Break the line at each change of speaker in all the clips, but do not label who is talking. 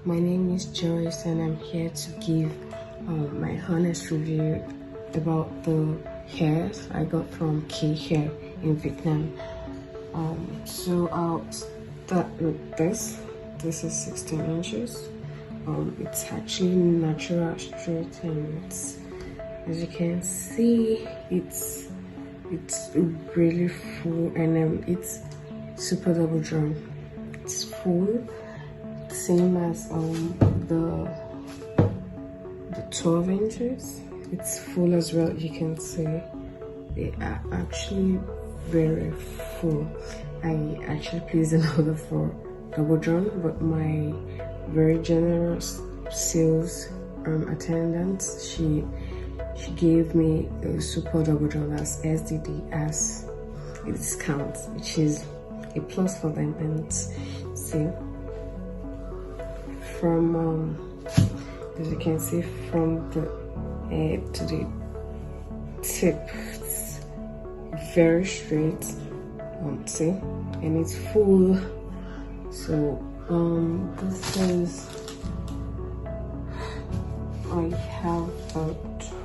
My name is Joyce and I'm here to give my honest review about the hairs I got from K-HAIR in Vietnam. So I'll start with this. This is 16 inches. It's actually natural straight, and it's, as you can see, it's really full, and it's super double drawn. It's full, same as the 12 inches. It's full as well. You can see they are actually very full. I actually placed an order for double drawn, but my very generous sales attendant, she gave me a super double drawn as SDD as a discount, which is a plus for them. And see, from as you can see, from the head to the tip, it's very straight. See, and it's full. So this is, I have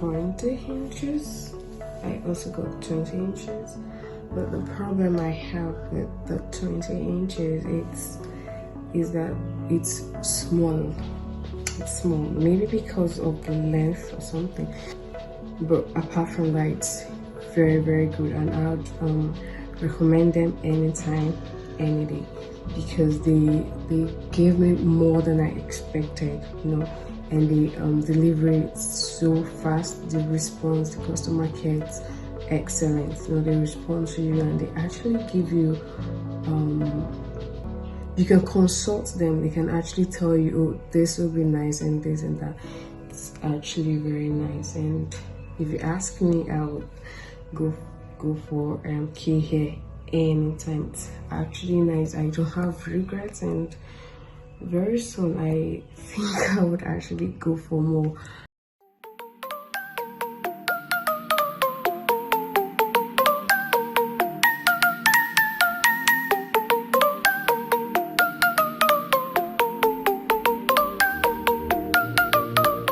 20 inches. I also got 20 inches, but the problem I have with the 20 inches is that it's small. It's small, maybe because of the length or something, but apart from that, it's very, very good, and I would recommend them anytime, any day, because they gave me more than I expected, you know, and the delivery is so fast. The response, the customer care is excellent. You know, they respond to you and they actually give you you can consult them. They can actually tell you, oh, this will be nice and this and that. It's actually very nice, and if you ask me, I would go for K-HAIR anytime. It's actually nice. I don't have regrets, and very soon I think I would actually go for more.